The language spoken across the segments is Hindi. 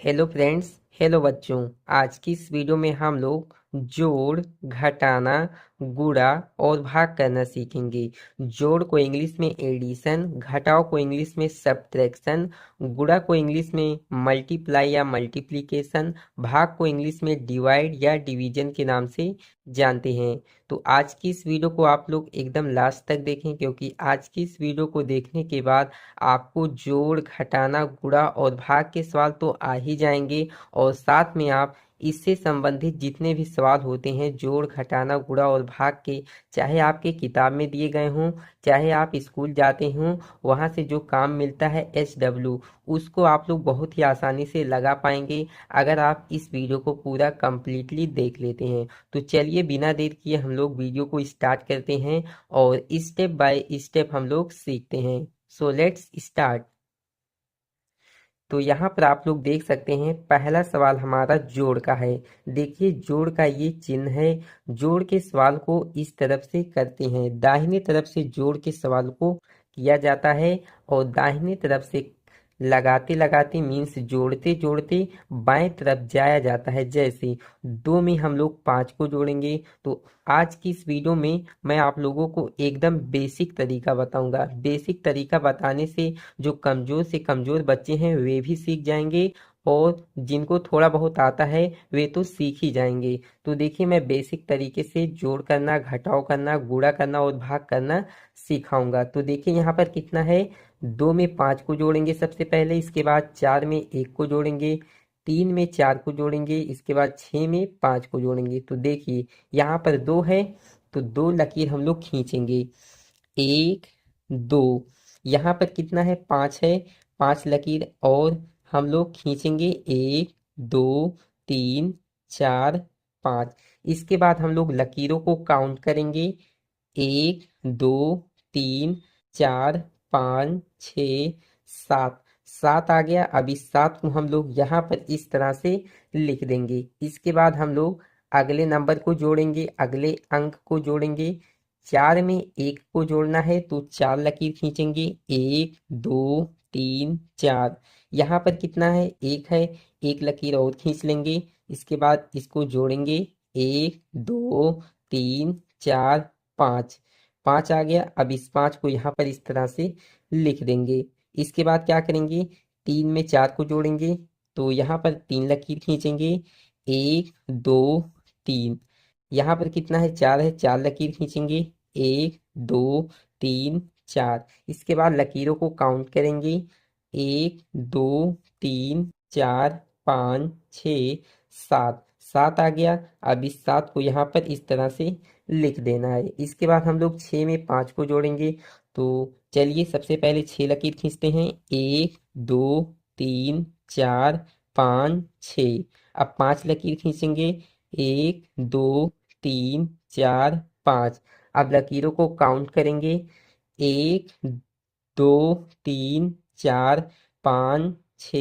Hello friends. हेलो बच्चों। आज की इस वीडियो में हम लोग जोड़, घटाना, गुणा और भाग करना सीखेंगे। जोड़ को इंग्लिश में एडिशन, घटाव को इंग्लिश में सब्ट्रैक्शन, गुणा को इंग्लिश में मल्टीप्लाई या मल्टीप्लिकेशन, भाग को इंग्लिश में डिवाइड या डिवीजन के नाम से जानते हैं। तो आज की इस वीडियो को आप लोग एकदम लास्ट तक देखें, क्योंकि आज की इस वीडियो को देखने के बाद आपको जोड़, घटाना, गुणा और भाग के सवाल तो आ ही जाएंगे, और साथ में आप इससे संबंधित जितने भी सवाल होते हैं जोड़, घटाना, गुणा और भाग के, चाहे आपके किताब में दिए गए हों, चाहे आप स्कूल जाते हों, वहाँ से जो काम मिलता है SW, उसको आप लोग बहुत ही आसानी से लगा पाएंगे अगर आप इस वीडियो को पूरा कंप्लीटली देख लेते हैं। तो चलिए बिना देर किए हम लोग वीडियो को स्टार्ट करते हैं और स्टेप बाय स्टेप हम लोग सीखते हैं। So let's start. तो यहाँ पर आप लोग देख सकते हैं पहला सवाल हमारा जोड़ का है। देखिए जोड़ का ये चिन्ह है। जोड़ के सवाल को इस तरफ से करते हैं, दाहिने तरफ से जोड़ के सवाल को किया जाता है और दाहिने तरफ से लगाते लगाते मीन्स जोड़ते जोड़ते बाएं तरफ जाया जाता है। जैसे दो में हम लोग पाँच को जोड़ेंगे। तो आज की इस वीडियो में मैं आप लोगों को एकदम बेसिक तरीका बताऊंगा। बेसिक तरीका बताने से जो कमजोर से कमजोर बच्चे हैं वे भी सीख जाएंगे, और जिनको थोड़ा बहुत आता है वे तो सीख ही जाएंगे। तो देखिए मैं बेसिक तरीके से जोड़ करना, घटाव करना, गुणा करना और भाग करना सिखाऊंगा। तो देखिए यहाँ पर कितना है, दो में पाँच को जोड़ेंगे सबसे पहले, इसके बाद चार में एक को जोड़ेंगे, तीन में चार को जोड़ेंगे, इसके बाद छः में पाँच को जोड़ेंगे। तो देखिए यहाँ पर दो है, तो दो लकीर हम लोग खींचेंगे, एक, दो। यहाँ पर कितना है, पाँच है, पांच लकीर और हम लोग खींचेंगे, एक, दो, तीन, चार, पाँच। इसके बाद हम लोग लकीरों को काउंट करेंगे, एक, दो, तीन, चार, पाँच, छ, सात। सात आ गया। अब इस सात को हम लोग यहाँ पर इस तरह से लिख देंगे। इसके बाद हम लोग अगले नंबर को जोड़ेंगे, अगले अंक को जोड़ेंगे। चार में एक को जोड़ना है तो चार लकीर खींचेंगे, एक, दो, तीन, चार। यहाँ पर कितना है, एक है, एक लकीर और खींच लेंगे। इसके बाद इसको जोड़ेंगे, एक, दो, तीन, चार, पाँच। पाँच आ गया। अब इस पाँच को यहाँ पर इस तरह से लिख देंगे। इसके बाद क्या करेंगे, तीन में चार को जोड़ेंगे, तो यहाँ पर तीन लकीर खींचेंगे, एक, दो, तीन। यहाँ पर कितना है, चार है, चार लकीर खींचेंगे, एक, दो, तीन, चार। इसके बाद लकीरों को काउंट करेंगे, एक, दो, तीन, चार, पाँच, छ, सात। सात आ गया। अब इस सात को यहाँ पर इस तरह से लिख देना है। इसके बाद हम लोग छः में पाँच को जोड़ेंगे। तो चलिए सबसे पहले छः लकीर खींचते हैं, एक, दो, तीन, चार, पाँच, छ। अब पाँच लकीर खींचेंगे, एक, दो, तीन, चार, पाँच। अब लकीरों को काउंट करेंगे, एक, दो, तीन, चार, पाँच, छ,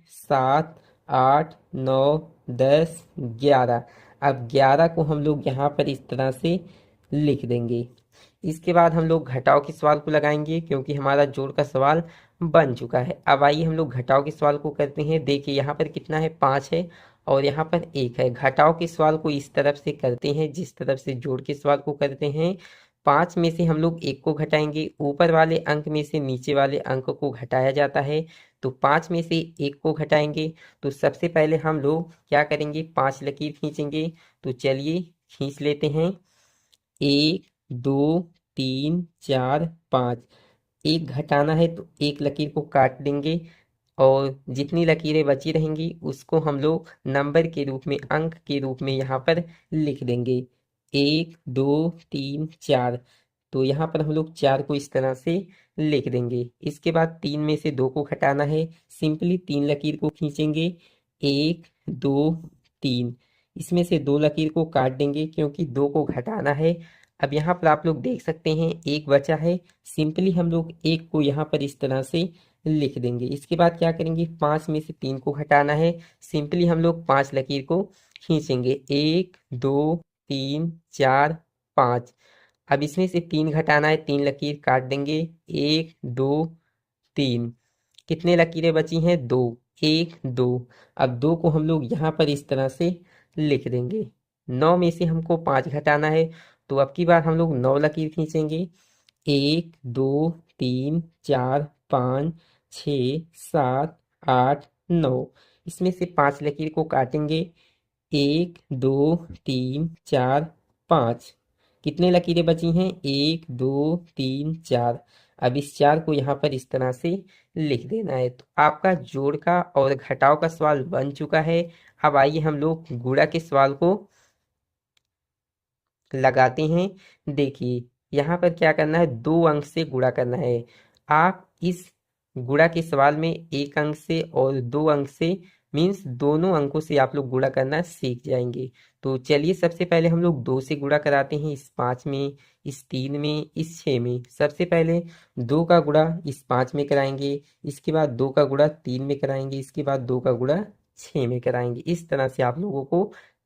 सात, आठ, नौ, 10, 11। अब 11 को हम लोग यहाँ पर इस तरह से लिख देंगे। इसके बाद हम लोग घटाव के सवाल को लगाएंगे, क्योंकि हमारा जोड़ का सवाल बन चुका है। अब आइए हम लोग घटाव के सवाल को करते हैं। देखिए यहाँ पर कितना है, पाँच है और यहाँ पर एक है। घटाव के सवाल को इस तरफ से करते हैं जिस तरफ से जोड़ के सवाल को करते हैं। पाँच में से हम लोग एक को घटाएंगे, ऊपर वाले अंक में से नीचे वाले अंक को घटाया जाता है। तो पाँच में से एक को घटाएंगे, तो सबसे पहले हम लोग क्या करेंगे, पाँच लकीर खींचेंगे। तो चलिए खींच लेते हैं, एक, दो, तीन, चार, पाँच। एक घटाना है तो एक लकीर को काट देंगे, और जितनी लकीरें बची रहेंगी उसको हम लोग नंबर के रूप में, अंक के रूप में यहाँ पर लिख देंगे, एक, दो, तीन, चार। तो यहाँ पर हम लोग चार को इस तरह से लिख देंगे। इसके बाद तीन में से दो को घटाना है, सिंपली तीन लकीर को खींचेंगे, एक, दो, तीन। इसमें से दो लकीर को काट देंगे क्योंकि दो को घटाना है। अब यहाँ पर आप लोग देख सकते हैं एक बचा है, सिंपली हम लोग एक को यहाँ पर इस तरह से लिख देंगे। इसके बाद क्या करेंगे, पाँच में से तीन को घटाना है, सिंपली हम लोग पाँच लकीर को खींचेंगे, एक, दो, तीन, चार, पाँच। अब इसमें से तीन घटाना है, तीन लकीर काट देंगे, एक, दो, तीन। कितने लकीरें बची हैं, दो। 1 2। अब 2 को हम लोग यहाँ पर इस तरह से लिख देंगे। 9 में से हमको 5 घटाना है, तो अब की बार हम लोग 9 लकीर खींचेंगे। 1 2 3 4 5 6 7 8 9। इसमें से 5 लकीर को काटेंगे। 1 2 3 4 5। कितने लकीरें बची हैं? 1 2 3 4। अब इस 4 को यहाँ पर इस तरह से लिख देना है। तो आपका जोड़ का और घटाव का सवाल बन चुका है। अब आइए हम लोग गुणा के सवाल को लगाते हैं। देखिए यहाँ पर क्या करना है, 2 अंक से गुणा करना है। आप इस गुणा के सवाल में 1 अंक से और 2 अंक से मीन्स दोनों अंकों से आप लोग गुणा करना सीख जाएंगे। तो चलिए सबसे पहले हम लोग 2 से गुणा कराते हैं, इस 5 में, इस 3 में, इस 6 में। सबसे पहले 2 का गुणा इस 5 में कराएंगे, इसके बाद 2 का गुणा 3 में कराएंगे, इसके बाद 2 का गुणा 6 में कराएंगे। इस तरह से आप लोगों को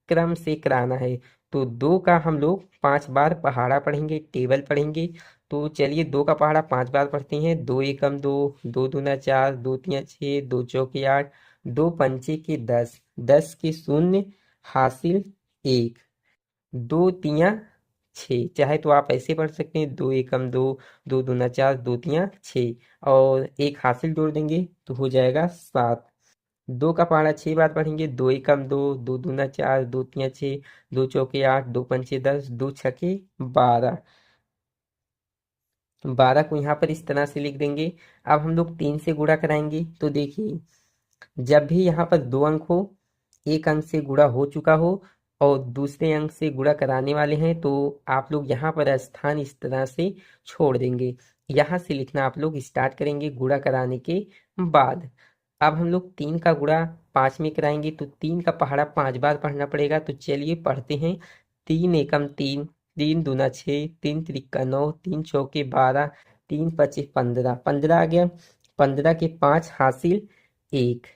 क्रम से कराना है। तो 2 का हम लोग 5 बार पहाड़ा पढ़ेंगे, टेबल पढ़ेंगे। तो चलिए 2 का पहाड़ा 5 बार पढ़ते हैं। 2 एकम 2, 2 दूना 4, 2 तिया 6, 2 चौके 8, 2 पंचे के 10, 10 के शून्य हासिल 1, 2 तिया 6। चाहे तो आप ऐसे पढ़ सकते हैं, 2 एकम 2, 2 दूना 4, 2 तिया 6 और एक हासिल जोड़ देंगे तो हो जाएगा 7। 2 का पहाड़ा 6 बार पढ़ेंगे। 2 एकम 2, 2 दूना 4, 2 तिया 6, 2 चौके 8, 2 पंचे 10, 2 छके 12। 12 को यहाँ पर इस तरह से लिख देंगे। अब हम लोग 3 से गुणा कराएंगे। तो देखिए जब भी यहाँ पर 2 अंक हो, एक अंक से गुणा हो चुका हो और दूसरे अंक से गुणा कराने वाले हैं, तो आप लोग यहाँ पर स्थान इस तरह से छोड़ देंगे। यहाँ से लिखना आप लोग स्टार्ट करेंगे गुणा कराने के बाद। अब हम लोग 3 का गुणा 5 में कराएंगे, तो 3 का पहाड़ा 5 बार पढ़ना पड़ेगा। तो चलिए पढ़ते हैं। 3 एकम 3, 3 दूना 6, 3 त्रिका 9, 3 चौके 12, 3 पचे 15, 15 आ गया। 15 के 5 हासिल 1।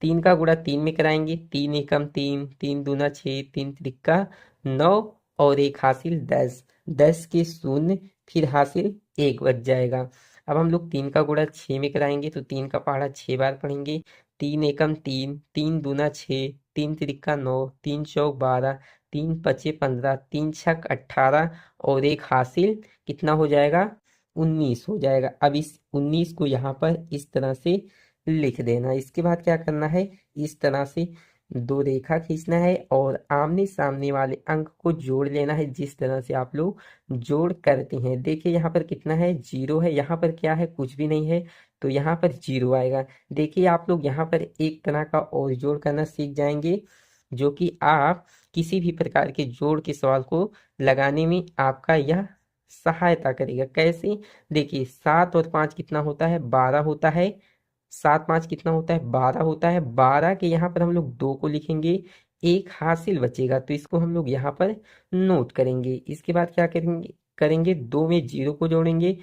3 का गुणा 3 में कराएंगे। 3 एकम 3, 3 दूना 6, 3 त्रिका 9 और एक हासिल 10, 10 के शून्य फिर हासिल 1 बच जाएगा। अब हम लोग 3 का गुणा 6 में कराएंगे, तो 3 का पहाड़ा 6 बार पढ़ेंगे। 3 एकम 3, 3 दूना 6, 3 त्रिका 9, 3 चौक 12, 3 पचे 15, 3 छक 18 और एक हासिल कितना हो जाएगा? 19 हो जाएगा। अब इस 19 को यहाँ पर इस तरह से लिख देना। इसके बाद क्या करना है, इस तरह से 2 रेखा खींचना है और आमने सामने वाले अंक को जोड़ लेना है, जिस तरह से आप लोग जोड़ करते हैं। देखिए यहाँ पर कितना है? 0 है। यहाँ पर क्या है? कुछ भी नहीं है, तो यहाँ पर 0 आएगा। देखिए आप लोग यहाँ पर एक तरह का और जोड़ करना सीख जाएंगे, जो कि आप किसी भी प्रकार के जोड़ के सवाल को लगाने में आपका यह सहायता करेगा। कैसे? देखिए 7 और 5 कितना होता है? 12 होता है। 7 5 कितना होता है? 12 होता है। 12 के यहाँ पर हम लोग 2 को लिखेंगे, एक हासिल बचेगा, तो इसको हम लोग यहाँ पर नोट करेंगे। इसके बाद क्या करेंगे 2 में 0 को जोड़ेंगे।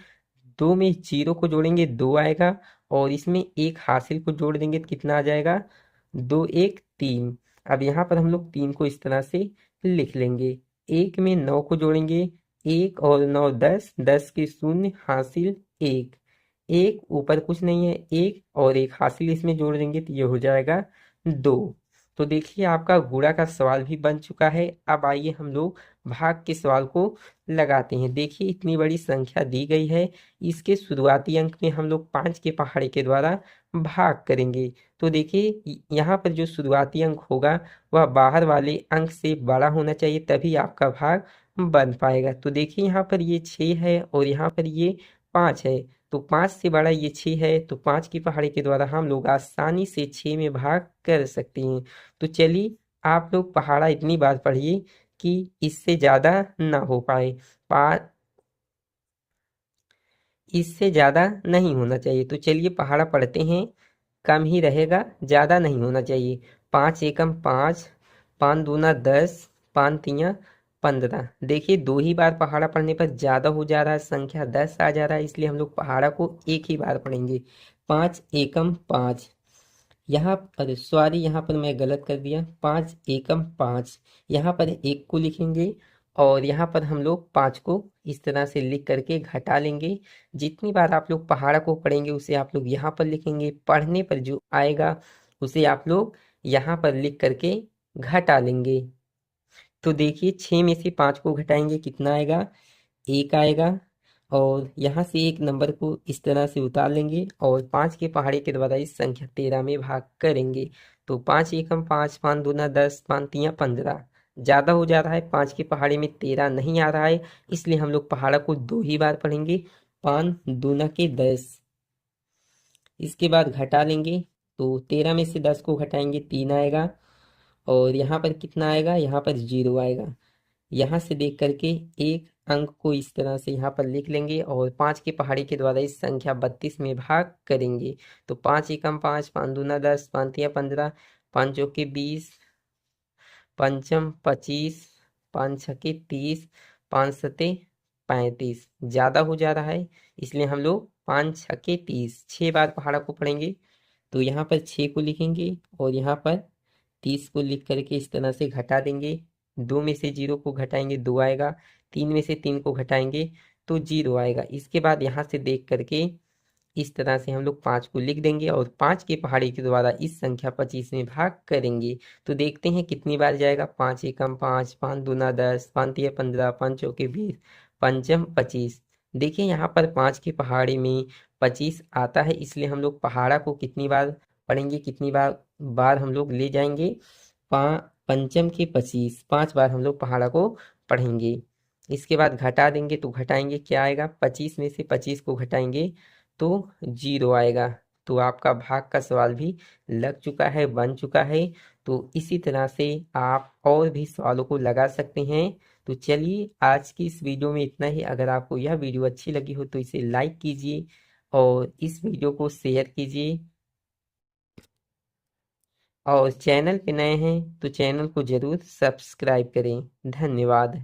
2 में 0 को जोड़ेंगे 2 आएगा और इसमें एक हासिल को जोड़ देंगे तो कितना आ जाएगा? 2 1 3। अब यहाँ पर हम लोग 3 को इस तरह से लिख लेंगे। 1 में 9 को जोड़ेंगे, 1 और 9 10, 10 के शून्य हासिल 1, एक ऊपर कुछ नहीं है, एक और एक हासिल इसमें जोड़ देंगे तो ये हो जाएगा 2। तो देखिए आपका गुणा का सवाल भी बन चुका है। अब आइए हम लोग भाग के सवाल को लगाते हैं। देखिए इतनी बड़ी संख्या दी गई है, इसके शुरुआती अंक में हम लोग 5 के पहाड़े के द्वारा भाग करेंगे। तो देखिए यहाँ पर जो शुरुआती अंक होगा वह बाहर वाले अंक से बड़ा होना चाहिए, तभी आपका भाग बन पाएगा। तो देखिए यहाँ पर ये 6 है और यहाँ पर ये 5 है, तो 5 से बड़ा ये 6 है, तो 5 की पहाड़ी के द्वारा हम लोग आसानी से 6 में भाग कर सकते हैं। तो चलिए आप लोग पहाड़ा इतनी बार पढ़िए कि इससे ज़्यादा ना हो पाए, इससे ज़्यादा नहीं होना चाहिए। तो चलिए पहाड़ा पढ़ते हैं, कम ही रहेगा, ज़्यादा नहीं होना चाहिए। 5 एकम 5, 5 दूना 10, 5 तिया 15। देखिए 2 ही बार पहाड़ा पढ़ने पर ज़्यादा हो जा रहा है, संख्या 10 आ जा रहा है, इसलिए हम लोग पहाड़ा को एक ही बार पढ़ेंगे। 5 एकम 5, यहाँ पर सॉरी यहाँ पर मैं गलत कर दिया। 5 एकम 5, यहाँ पर 1 को लिखेंगे और यहाँ पर हम लोग 5 को इस तरह से लिख करके घटा लेंगे। जितनी बार आप लोग पहाड़ा को पढ़ेंगे उसे आप लोग यहाँ पर लिखेंगे, पढ़ने पर जो आएगा उसे आप लोग यहाँ पर लिख करके घटा लेंगे। तो देखिए 6 में से 5 को घटाएंगे कितना आएगा, 1 आएगा। और यहाँ से एक नंबर को इस तरह से उतार लेंगे और 5 के पहाड़े के द्वारा इस संख्या 13 में भाग करेंगे। तो 5 एकम 5, 5 दूना 10, 5 तिया 15। ज़्यादा हो जा रहा है, 5 के पहाड़े में 13 नहीं आ रहा है, इसलिए हम लोग पहाड़ा को 2 ही बार पढ़ेंगे। 5 दूना के 10। इसके बाद घटा लेंगे, तो 13 में से 10 को घटाएंगे 3 आएगा। और यहाँ पर कितना आएगा, यहाँ पर 0 आएगा। यहाँ से देख करके एक अंक को इस तरह से यहाँ पर लिख लेंगे और 5 के पहाड़ी के द्वारा इस संख्या 32 में भाग करेंगे। तो 5 एकम 5, 5 दूना 10, 5 तिया 15, 5 चौके 20, पंचम 25, 5 छके 30, 5 सते 35। ज़्यादा हो जा रहा है, इसलिए हम लोग 5 छके 30 6 बार पहाड़ा को पढ़ेंगे। तो यहाँ पर 6 को लिखेंगे और यहाँ पर 30 को लिख करके इस तरह से घटा देंगे। 2 में से 0 को घटाएंगे 2 आएगा, 3 में से 3 को घटाएंगे तो 0 आएगा। इसके बाद यहाँ से देख करके इस तरह से हम लोग 5 को लिख देंगे और 5 के पहाड़ी के द्वारा इस संख्या 25 में भाग करेंगे। तो देखते हैं कितनी बार जाएगा। 5 एकम 5, 5 दूना 10, 5 तिया 15, 5 चौके 20, पंचम 25। देखिए यहाँ पर 5 के पहाड़े में 25 आता है, इसलिए हम लोग पहाड़ा को कितनी बार पढ़ेंगे, कितनी बार हम लोग ले जाएंगे। पंचम के 25, 5 बार हम लोग पहाड़ा को पढ़ेंगे। इसके बाद घटा देंगे, तो घटाएंगे क्या आएगा, 25 में से 25 को घटाएंगे तो 0 आएगा। तो आपका भाग का सवाल भी लग चुका है, बन चुका है। तो इसी तरह से आप और भी सवालों को लगा सकते हैं। तो चलिए आज की इस वीडियो में इतना ही। अगर आपको यह वीडियो अच्छी लगी हो तो इसे लाइक कीजिए और इस वीडियो को शेयर कीजिए। और चैनल पे नए हैं तो चैनल को ज़रूर सब्सक्राइब करें। धन्यवाद।